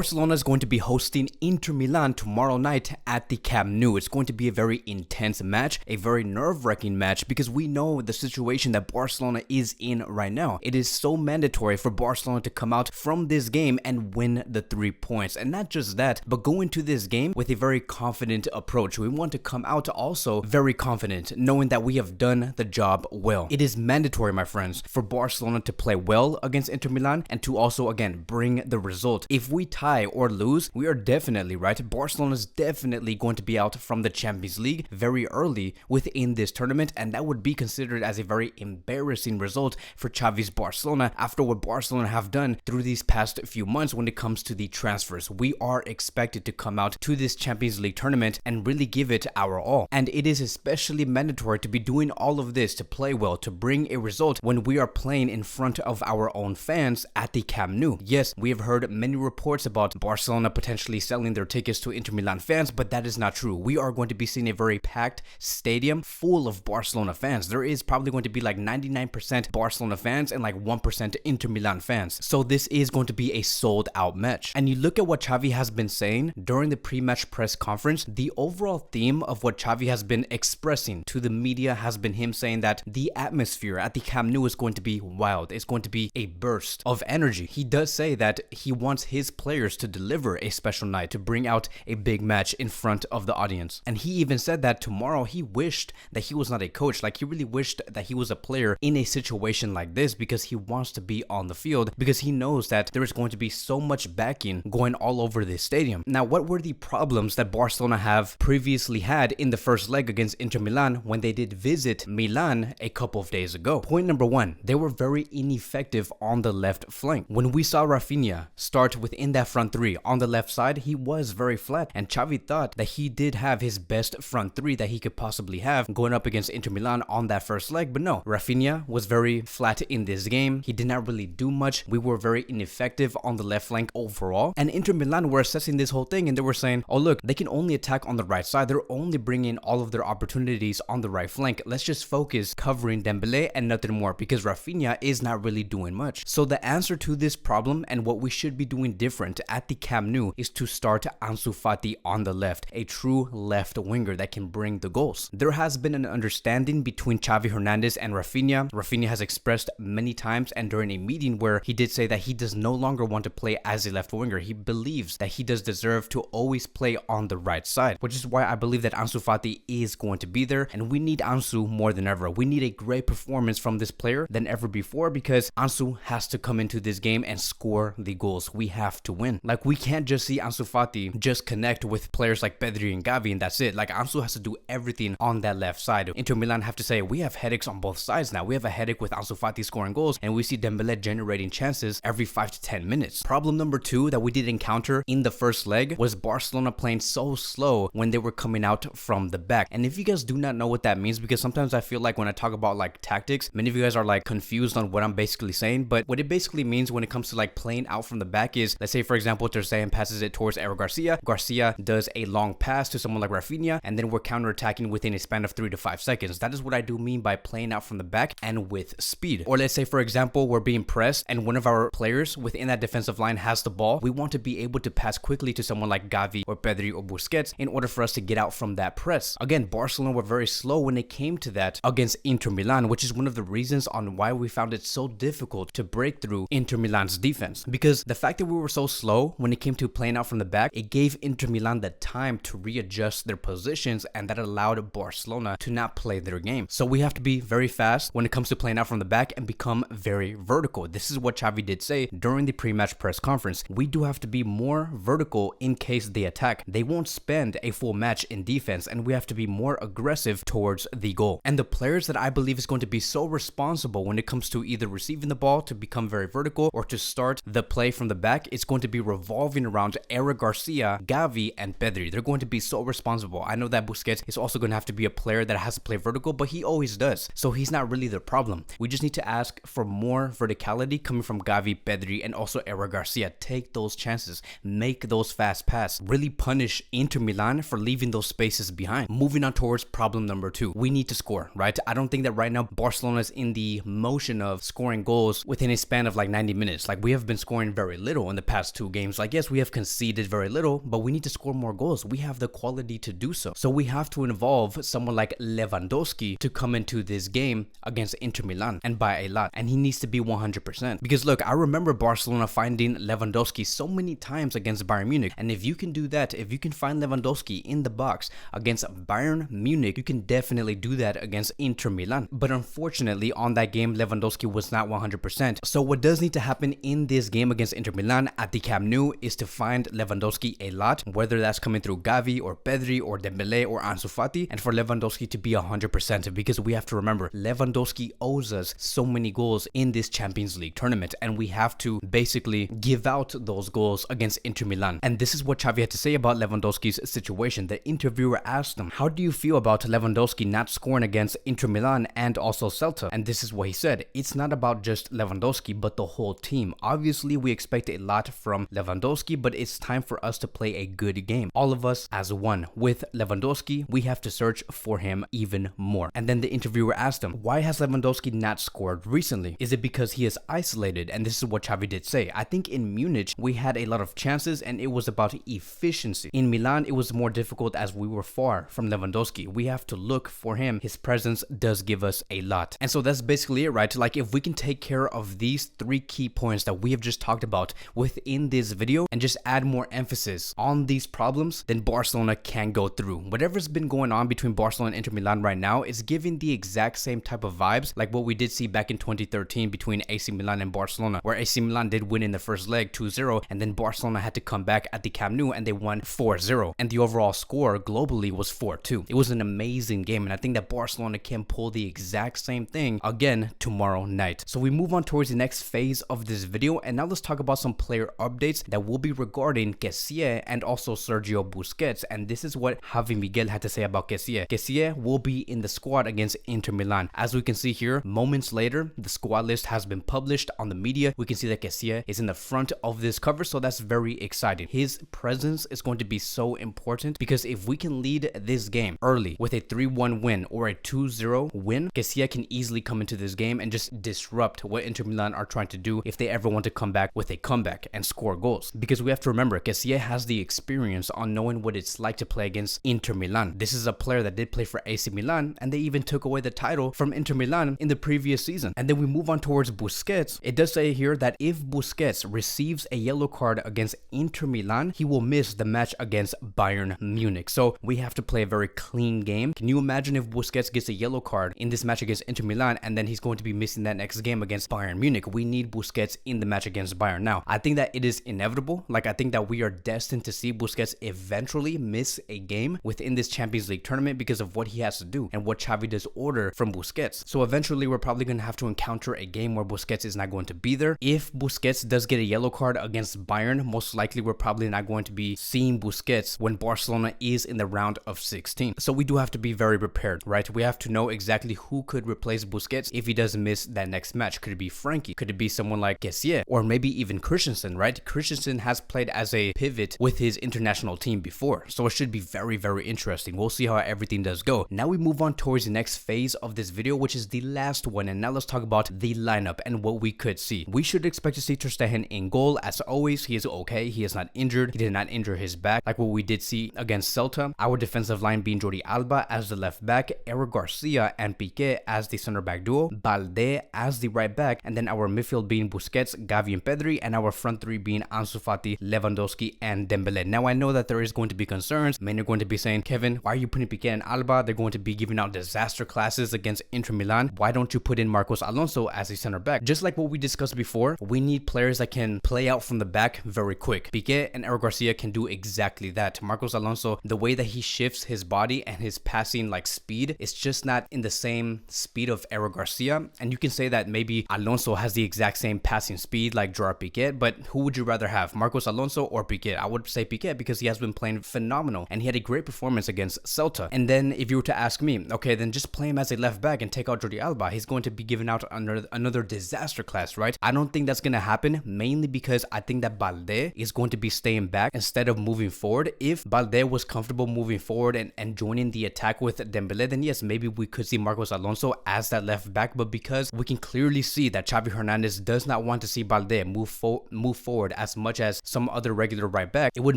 Barcelona is going to be hosting Inter Milan tomorrow night at the Camp Nou. It's going to be a very intense match, a very nerve-wracking match, because we know the situation that Barcelona is in right now. It is so mandatory for Barcelona to come out from this game and win the 3 points. And not just that, but go into this game with a very confident approach. We want to come out also very confident, knowing that we have done the job well. It is mandatory, my friends, for Barcelona to play well against Inter Milan and to also, again, bring the result. If we tie or lose, we are definitely, right, Barcelona is definitely going to be out from the Champions League very early within this tournament, and that would be considered as a very embarrassing result for Xavi's Barcelona after what Barcelona have done through these past few months when it comes to the transfers. We are expected to come out to this Champions League tournament and really give it our all, and it is especially mandatory to be doing all of this, to play well, to bring a result when we are playing in front of our own fans at the Camp Nou. Yes, we have heard many reports about Barcelona potentially selling their tickets to Inter Milan fans, but that is not true. We are going to be seeing a very packed stadium full of Barcelona fans. There is probably going to be like 99% Barcelona fans and like 1% Inter Milan fans. So this is going to be a sold out match. And you look at what Xavi has been saying during the pre-match press conference, the overall theme of what Xavi has been expressing to the media has been him saying that the atmosphere at the Camp Nou is going to be wild. It's going to be a burst of energy. He does say that he wants his players to deliver a special night, to bring out a big match in front of the audience. And he even said that tomorrow he wished that he was not a coach. Like, he really wished that he was a player in a situation like this, because he wants to be on the field, because he knows that there is going to be so much backing going all over this stadium. Now, what were the problems that Barcelona have previously had in the first leg against Inter Milan when they did visit Milan a couple of days ago? Point number one, they were very ineffective on the left flank. When we saw Rafinha start within that front three on the left side, he was very flat, and Xavi thought that he did have his best front three that he could possibly have going up against Inter Milan on that first leg. But no, Rafinha was very flat in this game. He did not really do much. We were very ineffective on the left flank overall, and Inter Milan were assessing this whole thing, and they were saying, oh look, they can only attack on the right side. They're only bringing all of their opportunities on the right flank. Let's just focus covering Dembele and nothing more, because Rafinha is not really doing much. So the answer to this problem and what we should be doing different at the Camp Nou is to start Ansu Fati on the left, a true left winger that can bring the goals. There has been an understanding between Xavi Hernandez and Rafinha. Rafinha has expressed many times and during a meeting where he did say that he does no longer want to play as a left winger. He believes that he does deserve to always play on the right side, which is why I believe that Ansu Fati is going to be there, and we need Ansu more than ever. We need a great performance from this player than ever before, because Ansu has to come into this game and score the goals. We have to win. Like, we can't just see Ansu Fati just connect with players like Pedri and Gavi and that's it. Like, Ansu has to do everything on that left side. Inter Milan have to say, we have headaches on both sides now. We have a headache with Ansu Fati scoring goals, and we see Dembele generating chances every 5 to 10 minutes. Problem number two that we did encounter in the first leg was Barcelona playing so slow when they were coming out from the back. And if you guys do not know what that means, because sometimes I feel like when I talk about like tactics, many of you guys are like confused on what I'm basically saying, but what it basically means when it comes to like playing out from the back is, let's say for example, Ter Stegen passes it towards Eric Garcia. Garcia does a long pass to someone like Rafinha, and then we're counterattacking within a span of 3 to 5 seconds. That is what I do mean by playing out from the back and with speed. Or let's say for example, we're being pressed and one of our players within that defensive line has the ball. We want to be able to pass quickly to someone like Gavi or Pedri or Busquets in order for us to get out from that press. Again, Barcelona were very slow when it came to that against Inter Milan, which is one of the reasons on why we found it so difficult to break through Inter Milan's defense. Because the fact that we were so slow when it came to playing out from the back, it gave Inter Milan the time to readjust their positions, and that allowed Barcelona to not play their game. So we have to be very fast when it comes to playing out from the back and become very vertical. This is what Xavi did say during the pre-match press conference. We do have to be more vertical in case they attack. They won't spend a full match in defense, and we have to be more aggressive towards the goal. And the players that I believe is going to be so responsible when it comes to either receiving the ball to become very vertical or to start the play from the back, it's going to be revolving around Eric Garcia, Gavi, and Pedri. They're going to be so responsible. I know that Busquets is also going to have to be a player that has to play vertical, but he always does. So he's not really the problem. We just need to ask for more verticality coming from Gavi, Pedri, and also Eric Garcia. Take those chances. Make those fast passes. Really punish Inter Milan for leaving those spaces behind. Moving on towards problem number two. We need to score, right? I don't think that right now Barcelona is in the motion of scoring goals within a span of like 90 minutes. Like, we have been scoring very little in the past 2 games. Like, yes, we have conceded very little, but we need to score more goals. We have the quality to do so. So we have to involve someone like Lewandowski to come into this game against Inter Milan, and by a lot. And he needs to be 100%. Because look, I remember Barcelona finding Lewandowski so many times against Bayern Munich. And if you can do that, if you can find Lewandowski in the box against Bayern Munich, you can definitely do that against Inter Milan. But unfortunately, on that game, Lewandowski was not 100%. So what does need to happen in this game against Inter Milan at the Camp Nou is to find Lewandowski a lot, whether that's coming through Gavi or Pedri or Dembele or Ansu Fati, and for Lewandowski to be 100%, because we have to remember, Lewandowski owes us so many goals in this Champions League tournament, and we have to basically give out those goals against Inter Milan. And this is what Xavi had to say about Lewandowski's situation. The interviewer asked him, how do you feel about Lewandowski not scoring against Inter Milan and also Celta? And this is what he said: it's not about just Lewandowski, but the whole team. Obviously, we expect a lot from Lewandowski, but it's time for us to play a good game. All of us as one. With Lewandowski, we have to search for him even more. And then the interviewer asked him, why has Lewandowski not scored recently? Is it because he is isolated? And this is what Xavi did say: I think in Munich, we had a lot of chances and it was about efficiency. In Milan, it was more difficult as we were far from Lewandowski. We have to look for him. His presence does give us a lot. And so that's basically it, right? Like, if we can take care of these 3 key points that we have just talked about within this video and just add more emphasis on these problems, then Barcelona can go through. Whatever's been going on between Barcelona and Inter Milan right now is giving the exact same type of vibes like what we did see back in 2013 between AC Milan and Barcelona, where AC Milan did win in the first leg 2-0, and then Barcelona had to come back at the Camp Nou and they won 4-0, and the overall score globally was 4-2. It was an amazing game, and I think that Barcelona can pull the exact same thing again tomorrow night. So we move on towards the next phase of this video, and now let's talk about some player updates that will be regarding Kessie and also Sergio Busquets. And this is what Javi Miguel had to say about Kessie. Kessie will be in the squad against Inter Milan. As we can see here, moments later, the squad list has been published on the media. We can see that Kessie is in the front of this cover, so that's very exciting. His presence is going to be so important, because if we can lead this game early with a 3-1 win or a 2-0 win, Kessie can easily come into this game and just disrupt what Inter Milan are trying to do if they ever want to come back with a comeback and score goals. Because we have to remember, Kessie has the experience on knowing what it's like to play against Inter Milan. This is a player that did play for AC Milan, and they even took away the title from Inter Milan in the previous season. And then we move on towards Busquets. It does say here that if Busquets receives a yellow card against Inter Milan, he will miss the match against Bayern Munich. So we have to play a very clean game. Can you imagine if Busquets gets a yellow card in this match against Inter Milan and then he's going to be missing that next game against Bayern Munich? We need Busquets in the match against Bayern. Now, I think that it is inevitable. Like, I think that we are destined to see Busquets eventually miss a game within this Champions League tournament because of what he has to do and what Xavi does order from Busquets. So eventually we're probably going to have to encounter a game where Busquets is not going to be there. If Busquets does get a yellow card against Bayern, most likely we're probably not going to be seeing Busquets when Barcelona is in the round of 16. So we do have to be very prepared, right? We have to know exactly who could replace Busquets if he does miss that next match. Could it be Frankie? Could it be someone like Kessie? Or maybe even Christensen, right? Christensen has played as a pivot with his international team before, so it should be very, very interesting. We'll see how everything does go. Now we move on towards the next phase of this video, which is the last one, and now let's talk about the lineup and what we could see. We should expect to see Ter Stegen in goal. As always, he is okay. He is not injured. He did not injure his back like what we did see against Celta. Our defensive line being Jordi Alba as the left back, Eric Garcia and Piqué as the center back duo, Balde as the right back, and then our midfield being Busquets, Gavi and Pedri, and our front three being Ansu Fati, Lewandowski, and Dembele. Now I know that there is going to be concerns. Many are going to be saying, Kevin, why are you putting Piqué and Alba? They're going to be giving out disaster classes against Inter Milan. Why don't you put in Marcos Alonso as a center back? Just like what we discussed before, we need players that can play out from the back very quick. Piqué and Eric Garcia can do exactly that. Marcos Alonso, the way that he shifts his body and his passing like speed, it's just not in the same speed of Eric Garcia. And you can say that maybe Alonso has the exact same passing speed like Gerard Piqué, but who would you rather have, Marcos Alonso or Piqué? I would say Piqué because he has been playing phenomenal and he had a great performance against Celta. And then if you were to ask me, okay, then just play him as a left back and take out Jordi Alba. He's going to be giving out another disaster class, right? I don't think that's going to happen, mainly because I think that Balde is going to be staying back instead of moving forward. If Balde was comfortable moving forward and joining the attack with Dembele, then yes, maybe we could see Marcos Alonso as that left back. But because we can clearly see that Xavi Hernandez does not want to see Balde move forward as much as some other regular right back, it would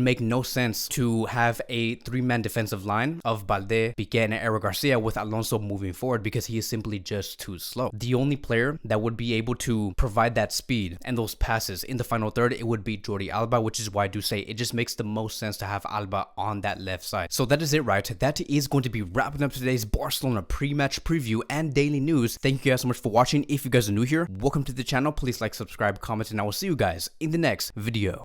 make no sense to have a 3-man defensive line of Balde, Piqué, and Eric Garcia with Alonso moving forward because he is simply just too slow. The only player that would be able to provide that speed and those passes in the final third, it would be Jordi Alba, which is why I do say it just makes the most sense to have Alba on that left side. So that is it, right? That is going to be wrapping up today's Barcelona pre-match preview and daily news. Thank you guys so much for watching. If you guys are new here, welcome to the channel. Please like, subscribe, comment, and I will see you guys in the next video.